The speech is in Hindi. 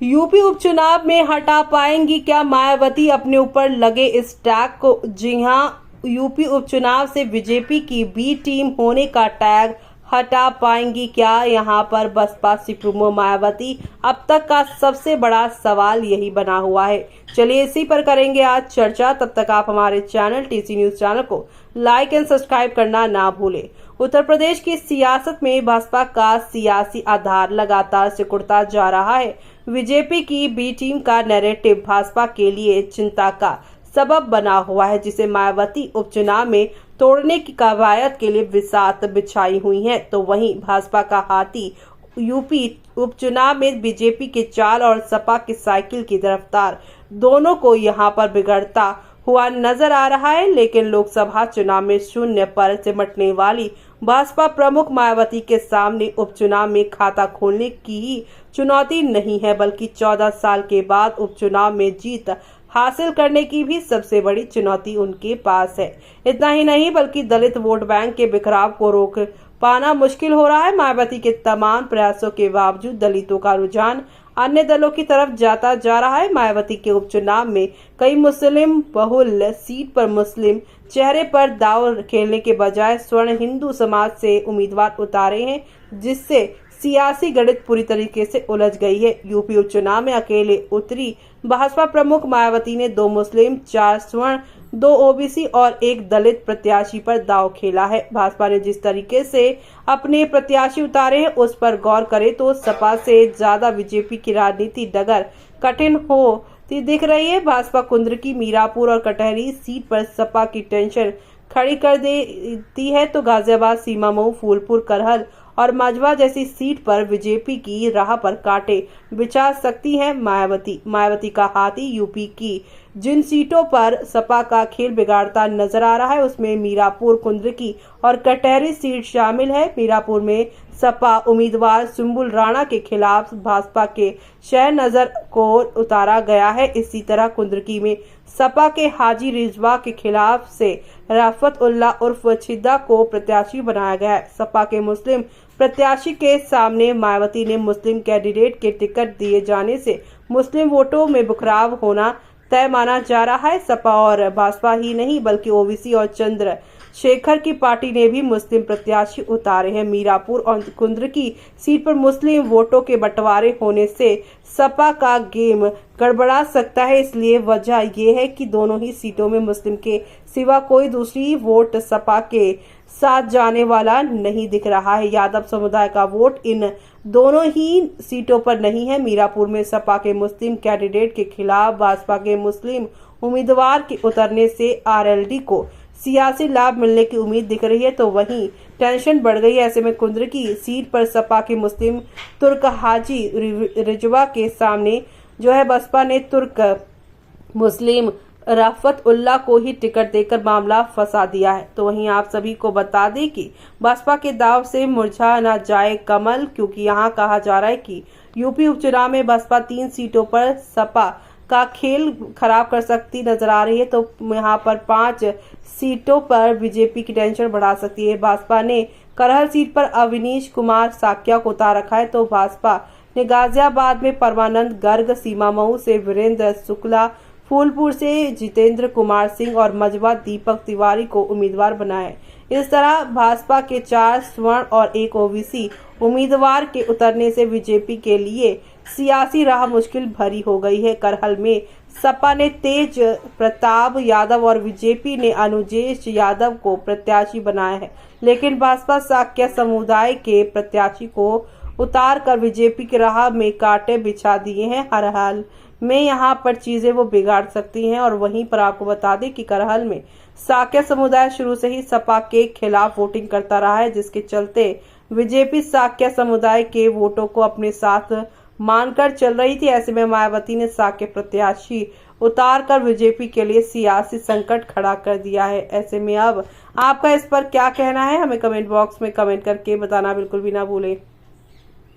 यूपी उपचुनाव में हटा पाएंगी क्या मायावती अपने ऊपर लगे इस टैग को? जी हां, यूपी उपचुनाव से बीजेपी की बी टीम होने का टैग हटा पाएंगी क्या? यहां पर बसपा सुप्रीमो मायावती अब तक का सबसे बड़ा सवाल यही बना हुआ है। चलिए इसी पर करेंगे आज चर्चा। तब तक आप हमारे चैनल टीसी न्यूज चैनल को लाइक एंड सब्सक्राइब करना ना भूलें। उत्तर प्रदेश की सियासत में भाजपा का सियासी आधार लगातार सिकुड़ता जा रहा है। बीजेपी की बी टीम का नैरेटिव भाजपा के लिए चिंता का सबब बना हुआ है, जिसे मायावती उपचुनाव में तोड़ने की कवायद के लिए बिसात बिछाई हुई है। तो वहीं भाजपा का हाथी यूपी उपचुनाव में बीजेपी के चाल और सपा की साइकिल की रफ्तार दोनों को यहां पर बिगड़ता हुआ नजर आ रहा है। लेकिन लोकसभा चुनाव में शून्य पर सिमटने वाली भाजपा प्रमुख मायावती के सामने उपचुनाव में खाता खोलने की ही चुनौती नहीं है, बल्कि 14 साल के बाद उपचुनाव में जीत हासिल करने की भी सबसे बड़ी चुनौती उनके पास है। इतना ही नहीं बल्कि दलित वोट बैंक के बिखराव को रोक पाना मुश्किल हो रहा है। मायावती के तमाम प्रयासों के बावजूद दलितों का रुझान अन्य दलों की तरफ जाता जा रहा है। मायावती के उपचुनाव में कई मुस्लिम बहुल सीट पर मुस्लिम चेहरे पर दांव खेलने के बजाय स्वर्ण हिंदू समाज से उम्मीदवार उतारे हैं, जिससे सियासी गणित पूरी तरीके से उलझ गई है। यूपी उपचुनाव में अकेले उतरी भाजपा प्रमुख मायावती ने 2 मुस्लिम, 4 स्वर्ण, 2 ओबीसी और 1 दलित प्रत्याशी पर दांव खेला है। भाजपा ने जिस तरीके से अपने प्रत्याशी उतारे हैं उस पर गौर करें तो सपा से ज्यादा बीजेपी की राजनीति डगर कठिन होती दिख रही है। भाजपा कुंद्रकी, मीरापुर और कटहरी सीट पर सपा की टेंशन खड़ी कर देती है, तो गाजियाबाद, सीमामऊ, फूलपुर, करहल और मझवा जैसी सीट पर बीजेपी की राह पर कांटे बिछा सकती हैं मायावती का हाथी यूपी की जिन सीटों पर सपा का खेल बिगाड़ता नजर आ रहा है उसमें मीरापुर, कुंद्रकी और कटहरी सीट शामिल है। मीरापुर में सपा उम्मीदवार सुम्बुल राणा के खिलाफ भाजपा के शह नजर को उतारा गया है। इसी तरह कुंद्रकी में सपा के हाजी रिजवा के खिलाफ से राफत उल्ला उर्फ छिद्दा को प्रत्याशी बनाया गया है। सपा के मुस्लिम प्रत्याशी के सामने मायावती ने मुस्लिम कैंडिडेट के टिकट दिए जाने से मुस्लिम वोटों में बिखराव होना तय माना जा रहा है। सपा और भाजपा ही नहीं बल्कि ओबीसी और चंद्रशेखर की पार्टी ने भी मुस्लिम प्रत्याशी उतारे हैं। मीरापुर और कुंद्रकी सीट पर मुस्लिम वोटों के बंटवारे होने से सपा का गेम गड़बड़ा सकता है। इसलिए वजह यह है कि दोनों ही सीटों में मुस्लिम के सिवा कोई दूसरी वोट सपा के साथ जाने वाला नहीं दिख रहा है। यादव समुदाय का वोट इन दोनों ही सीटों पर नहीं है। मीरापुर में सपा के मुस्लिम कैंडिडेट के खिलाफ भाजपा के मुस्लिम उम्मीदवार के उतरने से आरएलडी को सियासी लाभ मिलने की उम्मीद दिख रही है, तो वहीं टेंशन बढ़ गई है। ऐसे में कुंद्रकी सीट पर सपा के मुस्लिम तुर्क हाजी रिजवा के सामने जो है बसपा ने तुर्क मुस्लिम राफत उल्ला को ही टिकट देकर मामला फंसा दिया है। तो वहीं आप सभी को बता दें कि बसपा के दाव से मुरझा न जाए कमल, क्योंकि यहां कहा जा रहा है कि यूपी उपचुनाव में बसपा 3 सीटों पर सपा का खेल खराब कर सकती नजर आ रही है, तो यहाँ पर 5 सीटों पर बीजेपी की टेंशन बढ़ा सकती है। भाजपा ने करहल सीट पर अविनीश कुमार साक्या को उतार रखा है, तो भाजपा ने गाजियाबाद में परमानंद गर्ग, सीमामऊ से वीरेंद्र शुक्ला, फूलपुर से जितेंद्र कुमार सिंह और मझवा दीपक तिवारी को उम्मीदवार बनाया है। इस तरह भाजपा के 4 स्वर्ण और 1 ओबीसी उम्मीदवार के उतरने से बीजेपी के लिए सियासी राह मुश्किल भरी हो गई है। करहल में सपा ने तेज प्रताप यादव और बीजेपी ने अनुजेश यादव को प्रत्याशी बनाया है, लेकिन भाजपा साक्य समुदाय के प्रत्याशी को उतार कर बीजेपी की राह में कांटे बिछा दिए हैं। हर हाल में यहाँ पर चीजें वो बिगाड़ सकती हैं। और वहीं पर आपको बता दें कि करहल में साक्य समुदाय शुरू से ही सपा के खिलाफ वोटिंग करता रहा है, जिसके चलते बीजेपी साक्य समुदाय के वोटों को अपने साथ मानकर चल रही थी। ऐसे में मायावती ने साक्य प्रत्याशी उतार कर बीजेपी के लिए सियासी संकट खड़ा कर दिया है। ऐसे में अब आपका इस पर क्या कहना है, हमें कमेंट बॉक्स में कमेंट करके बताना बिल्कुल भी ना भूलें।